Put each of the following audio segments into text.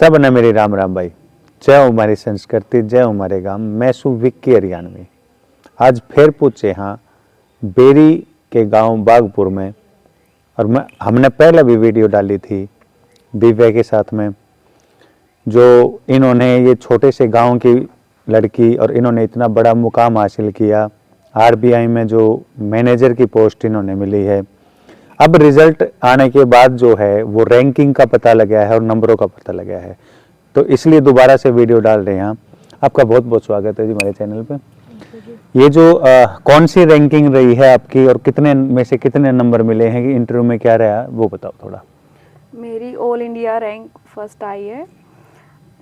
सब ने मेरी राम राम भाई। जय हो हमारी संस्कृति, जय हो हमारे गांव। मैं सु विक्की हरियाणवी। आज फिर पूछे हाँ बेरी के गांव बागपुर में, और हमने पहले भी वीडियो डाली थी दिव्या के साथ में, जो इन्होंने ये छोटे से गांव की लड़की और इन्होंने इतना बड़ा मुकाम हासिल किया। आरबीआई में जो मैनेजर की पोस्ट इन्होंने मिली है। अब रिजल्ट आने के बाद जो है वो रैंकिंग का पता लगा है और नंबरों का पता लगा है, तो इसलिए दोबारा से वीडियो डाल रहे हैं। आपका बहुत बहुत स्वागत है जी हमारे चैनल पे। ये जो कौन सी रैंकिंग रही है आपकी और कितने में से कितने नंबर मिले हैं, कि इंटरव्यू में क्या रहा वो बताओ थोड़ा। मेरी ऑल इंडिया रैंक फर्स्ट आई है,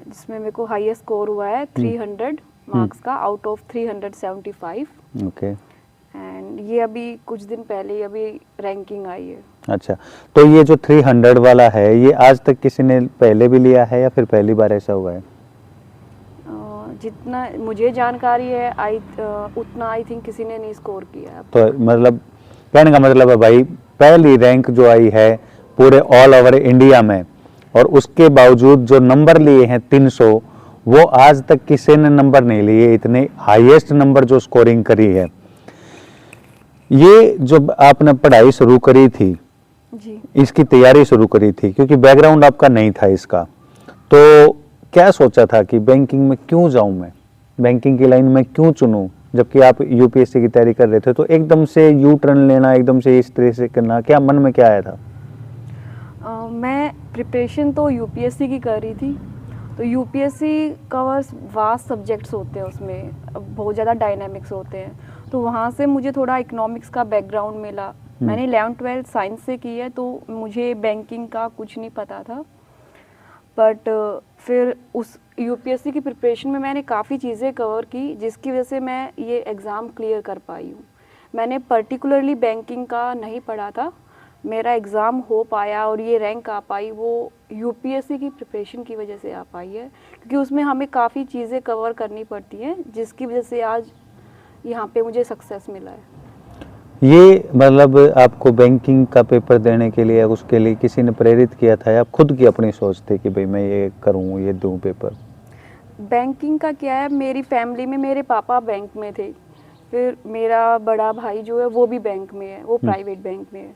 जिसमें मेरे को हाईएस्ट स्कोर हुआ है 300 मार्क्स का आउट ऑफ 375। ओके। एंड ये अभी कुछ दिन पहले ही अभी रैंकिंग आई है। अच्छा, तो ये जो 300 वाला है ये आज तक किसी ने पहले भी लिया है या फिर पहली बार ऐसा हुआ है? जितना मुझे जानकारी है उतना आई थिंक किसी ने नहीं स्कोर किया। तो मतलब कहने का मतलब है भाई, पहली रैंक जो आई है पूरे ऑल ओवर इंडिया में, और उसके बावजूद जो नंबर लिए हैं 300, वो आज तक किसी ने नंबर नहीं लिए। इतने हाईएस्ट नंबर जो स्कोरिंग करी है। ये जो आपने पढ़ाई शुरू करी थी जी, इसकी तैयारी शुरू करी थी, क्योंकि बैकग्राउंड आपका नहीं था इसका, तो क्या सोचा था कि बैंकिंग में क्यों जाऊं मैं, बैंकिंग की लाइन में क्यों चुनूं, जबकि आप यूपीएससी की तैयारी कर रहे थे? तो एकदम से यू टर्न लेना, एकदम से इस तरह से करना, क्या मन में क्या आया था? मैं प्रिपरेशन तो यूपीएससी की कर रही थी। तो यूपीएससी कवर्स वास्ट सब्जेक्ट्स होते हैं, उसमें बहुत ज़्यादा डायनामिक्स होते हैं। तो वहाँ से मुझे थोड़ा इकोनॉमिक्स का बैकग्राउंड मिला। मैंने 11th-12th साइंस से की है, तो मुझे बैंकिंग का कुछ नहीं पता था। बट फिर उस यूपीएससी की प्रिपरेशन में मैंने काफ़ी चीज़ें कवर की, जिसकी वजह से मैं ये एग्ज़ाम क्लियर कर पाई हूँ। मैंने पर्टिकुलरली बैंकिंग का नहीं पढ़ा था, मेरा एग्ज़ाम हो पाया और ये रैंक आ पाई, वो यूपीएससी की प्रिपरेशन की वजह से आ पाई है, क्योंकि उसमें हमें काफ़ी चीज़ें कवर करनी पड़ती हैं, जिसकी वजह से आज यहाँ पे मुझे सक्सेस मिला है। ये मतलब आपको बैंकिंग का पेपर देने के लिए, उसके लिए किसी ने प्रेरित किया था या खुद की अपनी सोच थी कि भाई मैं ये करूँ, ये दूँ पेपर? बैंकिंग का क्या है, मेरी फैमिली में मेरे पापा बैंक में थे, फिर मेरा बड़ा भाई जो है वो भी बैंक में है, वो प्राइवेट बैंक में है।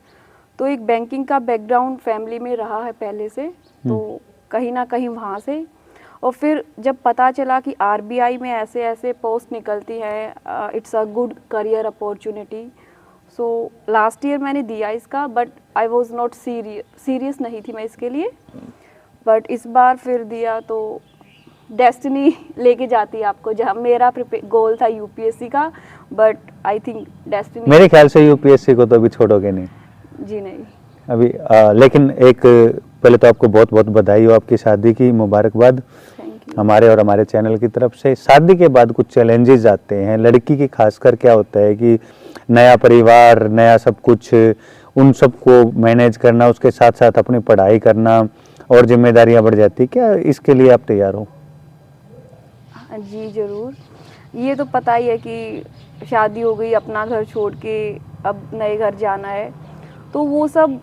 तो एक बैंकिंग का बैकग्राउंड फैमिली में रहा है पहले से, तो कहीं ना कहीं वहाँ से। और फिर जब पता चला कि आरबीआई में ऐसे ऐसे पोस्ट निकलती हैं, it's a good career opportunity, so last year मैंने दिया इसका, but I was not serious नहीं थी मैं इसके लिए। बट इस बार फिर दिया, तो डेस्टिनी लेके जाती है आपको, जहाँ मेरा गोल था यूपीएससी का, बट आई थिंक डेस्टिनी। मेरे ख्याल से यूपीएससी को तो अभी छोड़ोगे नहीं। जी नहीं अभी लेकिन एक पहले तो आपको बहुत बहुत बधाई हो आपकी शादी की, मुबारकबाद हमारे और हमारे चैनल की तरफ से। शादी के बाद कुछ चैलेंजेस आते हैं लड़की की, खासकर क्या होता है कि नया परिवार, नया सब कुछ, उन सबको मैनेज करना, उसके साथ साथ अपनी पढ़ाई करना और जिम्मेदारियां बढ़ जाती। क्या इसके लिए आप तैयार हो? जी ज़रूर। ये तो पता ही है कि शादी हो गई, अपना घर छोड़ के अब नए घर जाना है, तो वो सब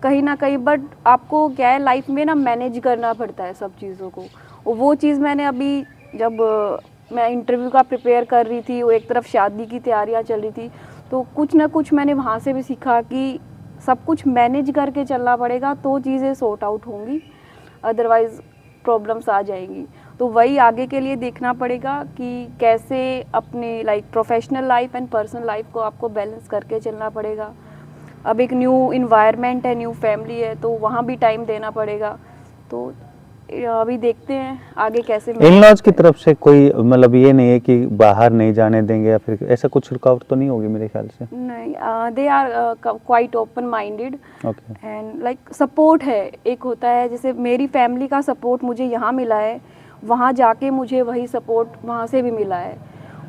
कहीं ना कहीं, बट आपको क्या है लाइफ में ना मैनेज करना पड़ता है सब चीज़ों को। और वो चीज़ मैंने अभी, जब मैं इंटरव्यू का प्रिपेयर कर रही थी, वो एक तरफ शादी की तैयारियां चल रही थी, तो कुछ ना कुछ मैंने वहाँ से भी सीखा कि सब कुछ मैनेज करके चलना पड़ेगा, तो चीज़ें सॉर्ट आउट होंगी, अदरवाइज़ प्रॉब्लम्स आ जाएंगी। तो वही आगे के लिए देखना पड़ेगा कि कैसे अपने professional life and personal life को आपको बैलेंस करके चलना पड़ेगा। अब एक न्यू इन्वायरमेंट है, न्यू फैमिली है, तो वहाँ भी टाइम देना पड़ेगा। तो अभी देखते हैं आगे कैसे। इन-लॉज की तरफ से कोई मतलब ये नहीं है कि बाहर नहीं जाने देंगे या फिर ऐसा कुछ रुकावट तो नहीं होगी मेरे ख्याल से? नहीं, they are quite open minded and support है। एक होता है जैसे मेरी फैमिली का सपोर्ट मुझे यहाँ मिला है, वहाँ जाके मुझे वही सपोर्ट वहाँ से भी मिला है।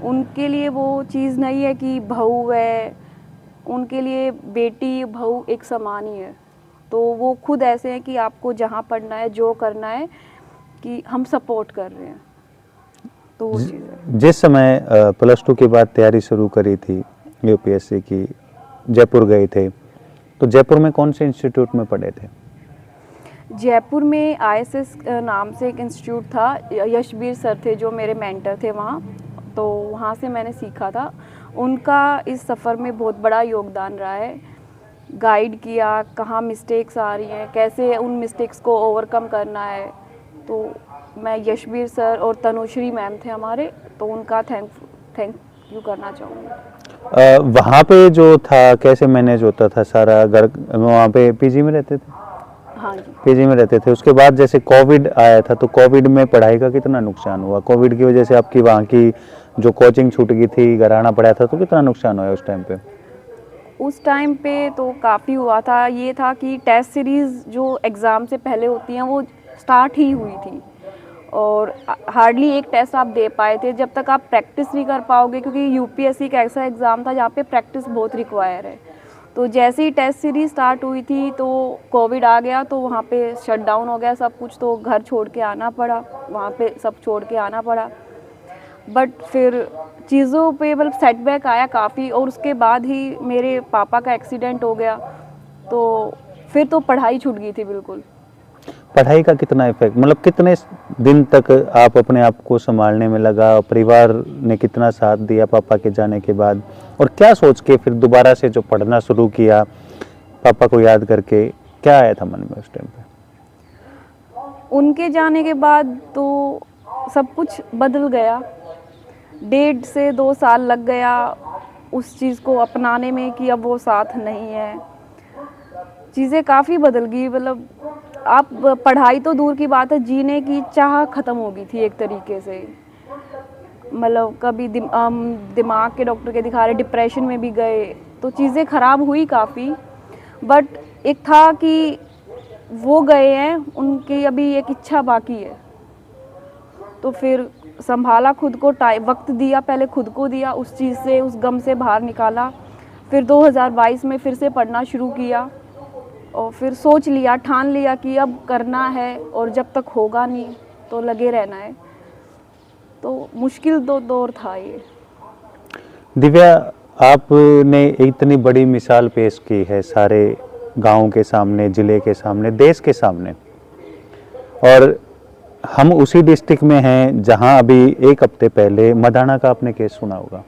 उनके लिए वो चीज़ नहीं है कि बहू है, उनके लिए बेटी बहू एक समान ही है। तो वो खुद ऐसे हैं कि आपको जहाँ पढ़ना है, जो करना है, कि हम सपोर्ट कर रहे हैं। तो वो चीज़ है। जिस समय +2 के बाद तैयारी शुरू करी थी यूपीएससी की, जयपुर गए थे, तो जयपुर में कौन से इंस्टीट्यूट में पढ़े थे? जयपुर में आईएसएस नाम से एक इंस्टीट्यूट था, यशबीर सर थे जो मेरे मेंटर थे वहाँ, तो वहाँ से मैंने सीखा था। उनका इस सफ़र में बहुत बड़ा योगदान रहा है, गाइड किया कहाँ मिस्टेक्स आ रही हैं, कैसे उन मिस्टेक्स को ओवरकम करना है। तो मैं यशबीर सर और तनुश्री मैम थे हमारे, तो उनका थैंक यू करना चाहूँगी। वहाँ पे जो था कैसे मैनेज होता था सारा? घर वहाँ पे पीजी में रहते थे? हाँ जी। पीजी में रहते थे। उसके बाद जैसे कोविड आया था, तो कोविड में पढ़ाई का कितना नुकसान हुआ? कोविड की वजह से आपकी वहाँ की जो कोचिंग छूट गई थी, घर आना पड़ा था, तो कितना नुकसान हुआ उस टाइम पे? उस टाइम पे तो काफ़ी हुआ था। ये था कि टेस्ट सीरीज़ जो एग्ज़ाम से पहले होती हैं वो स्टार्ट ही हुई थी, और हार्डली एक टेस्ट आप दे पाए थे जब तक आप प्रैक्टिस नहीं कर पाओगे, क्योंकि यूपीएससी एक ऐसा एग्ज़ाम था जहाँ पे प्रैक्टिस बहुत रिक्वायर है। तो जैसे ही टेस्ट सीरीज स्टार्ट हुई थी तो कोविड आ गया, तो वहाँ पे शट डाउन हो गया सब कुछ, तो घर छोड़ के आना पड़ा, वहाँ पे सब छोड़ के आना पड़ा। बट फिर चीज़ों पे मतलब सेटबैक आया काफ़ी, और उसके बाद ही मेरे पापा का एक्सीडेंट हो गया, तो फिर तो पढ़ाई छूट गई थी बिल्कुल। पढ़ाई का कितना इफेक्ट, मतलब कितने दिन तक आप अपने आप को संभालने में लगा? परिवार ने कितना साथ दिया पापा के जाने के बाद? और क्या सोच के फिर दोबारा से जो पढ़ना शुरू किया पापा को याद करके, क्या आया था मन में उस टाइम पे? उनके जाने के बाद तो सब कुछ बदल गया। 1.5 से 2 साल लग गया उस चीज़ को अपनाने में कि अब वो साथ नहीं है। चीज़ें काफ़ी बदल गई, मतलब आप पढ़ाई तो दूर की बात है, जीने की चाह ख़त्म हो गई थी एक तरीके से। मतलब कभी दिमाग के डॉक्टर के दिखा रहे, डिप्रेशन में भी गए, तो चीज़ें ख़राब हुई काफ़ी। बट एक था कि वो गए हैं, उनकी अभी एक इच्छा बाकी है, तो फिर संभाला खुद को, टाइम वक्त दिया, पहले खुद को दिया, उस चीज़ से उस गम से बाहर निकाला। फिर 2022 में फिर से पढ़ना शुरू किया, और फिर सोच लिया, ठान लिया कि अब करना है, और जब तक होगा नहीं तो लगे रहना है। तो मुश्किल दौर था ये। दिव्या, आपने इतनी बड़ी मिसाल पेश की है सारे गांव के सामने, जिले के सामने, देश के सामने, और हम उसी डिस्ट्रिक्ट में हैं जहां अभी एक हफ्ते पहले मदाना का आपने केस सुना होगा।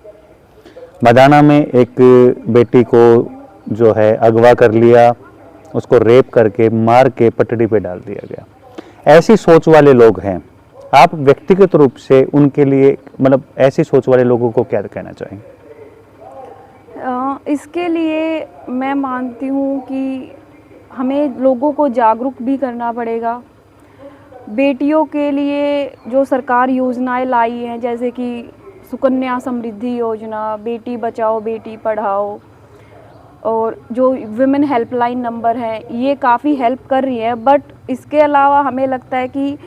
मदाना में एक बेटी को जो है अगवा कर लिया, उसको रेप करके मार के पटड़ी पे डाल दिया गया। ऐसी सोच वाले लोग हैं, आप व्यक्तिगत रूप से उनके लिए, मतलब ऐसी सोच वाले लोगों को क्या कहना चाहेंगे? इसके लिए मैं मानती हूँ कि हमें लोगों को जागरूक भी करना पड़ेगा। बेटियों के लिए जो सरकार योजनाएं लाई हैं, जैसे कि सुकन्या समृद्धि योजना, बेटी बचाओ बेटी पढ़ाओ, और जो विमेन हेल्पलाइन नंबर हैं, ये काफ़ी हेल्प कर रही है। बट इसके अलावा हमें लगता है कि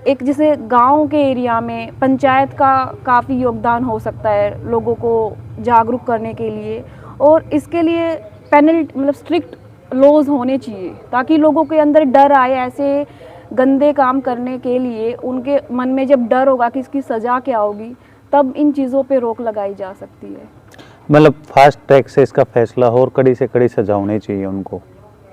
एक जैसे गांव के एरिया में पंचायत का काफ़ी योगदान हो सकता है लोगों को जागरूक करने के लिए, और इसके लिए पेनल्टी मतलब स्ट्रिक्ट लॉज होने चाहिए, ताकि लोगों के अंदर डर आए ऐसे गंदे काम करने के लिए। उनके मन में जब डर होगा कि इसकी सज़ा क्या होगी, तब इन चीज़ों पे रोक लगाई जा सकती है। मतलब फास्ट ट्रैक से इसका फैसला हो और कड़ी से कड़ी सजा होनी चाहिए उनको।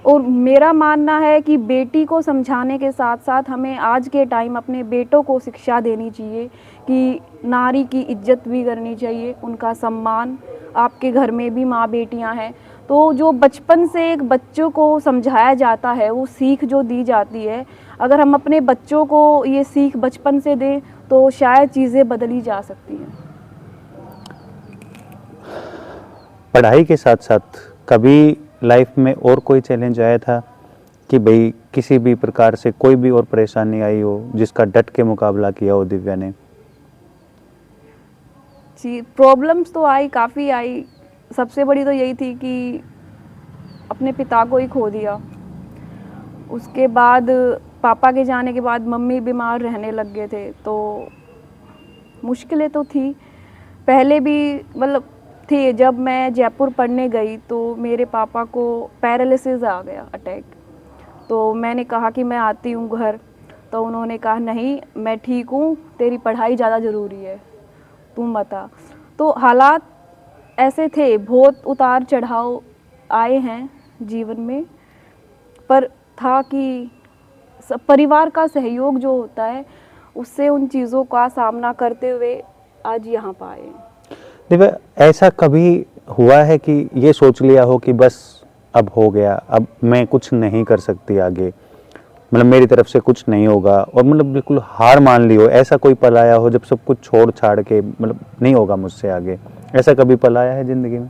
और मेरा मानना है कि बेटी को समझाने के साथ साथ हमें आज के टाइम अपने बेटों को शिक्षा देनी चाहिए कि नारी की इज्जत भी करनी चाहिए, उनका सम्मान। आपके घर में भी माँ बेटियां हैं, तो जो बचपन से एक बच्चों को समझाया जाता है, वो सीख जो दी जाती है, अगर हम अपने बच्चों को ये सीख बचपन से दें तो शायद चीज़ें बदली जा सकती हैं। पढ़ाई के साथ साथ कभी लाइफ में और कोई चैलेंज आया था कि भाई किसी भी प्रकार से कोई भी और परेशानी आई हो जिसका डट के मुकाबला किया हो दिव्या ने? जी, प्रॉब्लम्स तो आई, काफ़ी आई। सबसे बड़ी तो यही थी कि अपने पिता को ही खो दिया। उसके बाद पापा के जाने के बाद मम्मी बीमार रहने लग गए थे, तो मुश्किलें तो थी पहले भी, मतलब थी। जब मैं जयपुर पढ़ने गई तो मेरे पापा को पैरालिसिस आ गया, अटैक। तो मैंने कहा कि मैं आती हूँ घर, तो उन्होंने कहा नहीं मैं ठीक हूँ, तेरी पढ़ाई ज़्यादा ज़रूरी है, तुम मत आ। तो हालात ऐसे थे, बहुत उतार चढ़ाव आए हैं जीवन में, पर था कि परिवार का सहयोग जो होता है उससे उन चीज़ों का सामना करते हुए आज यहाँ पाए हैं। दिव्या, ऐसा कभी हुआ है कि ये सोच लिया हो कि बस अब हो गया, अब मैं कुछ नहीं कर सकती आगे, मतलब मेरी तरफ से कुछ नहीं होगा, और मतलब बिल्कुल हार मान ली हो, ऐसा कोई पल आया हो जब सब कुछ छोड़ छाड़ के मतलब नहीं होगा मुझसे आगे, ऐसा कभी पल आया है जिंदगी में?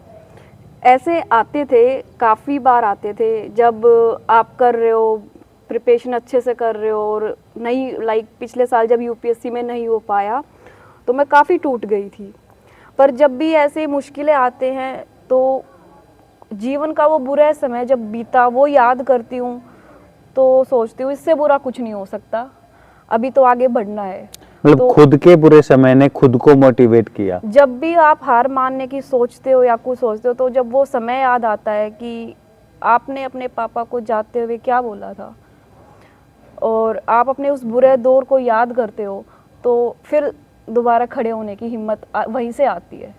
ऐसे आते थे, काफ़ी बार आते थे, जब आप कर रहे हो, प्रिपरेशन अच्छे से कर रहे हो और नहीं, लाइक पिछले साल जब यूपीएससी में नहीं हो पाया तो मैं काफ़ी टूट गई थी। पर जब भी ऐसे मुश्किलें आते हैं तो जीवन का वो बुरा समय जब बीता वो याद करती हूँ तो सोचती हूँ इससे बुरा कुछ नहीं हो सकता, अभी तो आगे बढ़ना है। मतलब तो खुद के बुरे समय ने खुद को मोटिवेट किया। जब भी आप हार मानने की सोचते हो या कुछ सोचते हो तो जब वो समय याद आता है कि आपने अपने पापा को जाते हुए क्या बोला था और आप अपने उस बुरे दौर को याद करते हो तो फिर दोबारा खड़े होने की हिम्मत वहीं से आती है।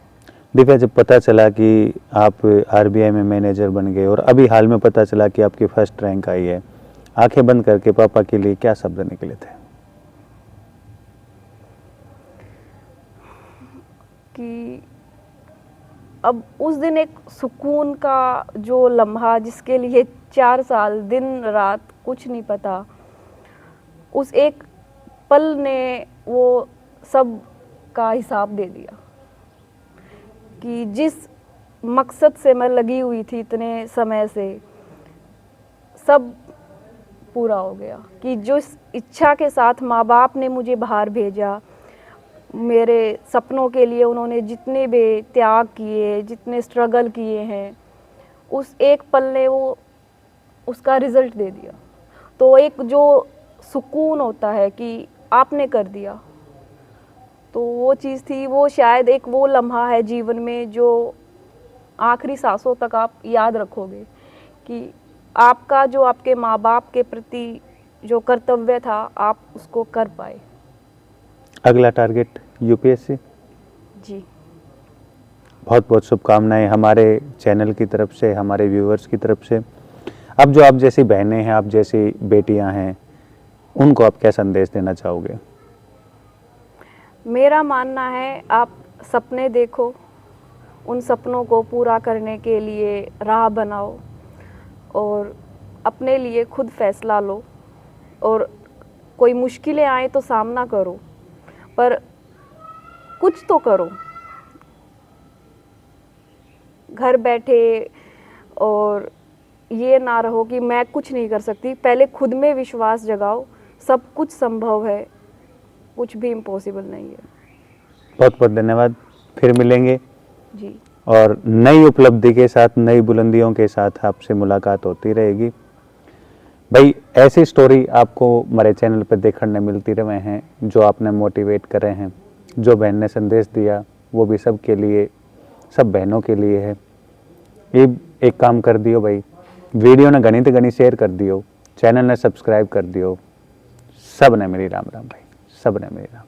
दिव्या, जब पता चला कि आप आरबीआई में मैनेजर बन गए और अभी हाल में पता चला कि आपकी फर्स्ट रैंक आई है, आंखें बंद करके पापा के लिए क्या शब्द निकले थे? कि अब उस दिन एक सुकून का जो लम्हा जिसके लिए 4 साल दिन रात कुछ नहीं पता, उस एक पल ने वो सब का हिसाब दे दिया कि जिस मकसद से मैं लगी हुई थी इतने समय से सब पूरा हो गया। कि जो इस इच्छा के साथ माँ बाप ने मुझे बाहर भेजा, मेरे सपनों के लिए उन्होंने जितने भी त्याग किए, जितने स्ट्रगल किए हैं, उस एक पल ने वो उसका रिज़ल्ट दे दिया। तो एक जो सुकून होता है कि आपने कर दिया, तो वो चीज़ थी, वो शायद एक वो लम्हा है जीवन में जो आखिरी सांसों तक आप याद रखोगे कि आपका जो आपके माँ बाप के प्रति जो कर्तव्य था आप उसको कर पाए। अगला टारगेट यूपीएससी? जी, बहुत बहुत शुभकामनाएं हमारे चैनल की तरफ से, हमारे व्यूअर्स की तरफ से। अब जो आप जैसी बहनें हैं, आप जैसी बेटियां हैं, उनको आप क्या संदेश देना चाहोगे? मेरा मानना है आप सपने देखो, उन सपनों को पूरा करने के लिए राह बनाओ और अपने लिए खुद फैसला लो, और कोई मुश्किलें आए तो सामना करो, पर कुछ तो करो। घर बैठे और ये ना रहो कि मैं कुछ नहीं कर सकती, पहले खुद में विश्वास जगाओ, सब कुछ संभव है, कुछ भी इम्पॉसिबल नहीं है। बहुत बहुत धन्यवाद, फिर मिलेंगे जी, और नई उपलब्धि के साथ, नई बुलंदियों के साथ आपसे मुलाकात होती रहेगी। भाई, ऐसी स्टोरी आपको हमारे चैनल पर देखने मिलती रहे हैं, जो आपने मोटिवेट करे हैं, जो बहन ने संदेश दिया वो भी सबके लिए, सब बहनों के लिए है। ये एक काम कर दियो भाई, वीडियो ने घनी तो घनी शेयर कर दियो, चैनल ने सब्सक्राइब कर दियो। सब ने मेरी राम राम भाई, सब ने मेरी राम।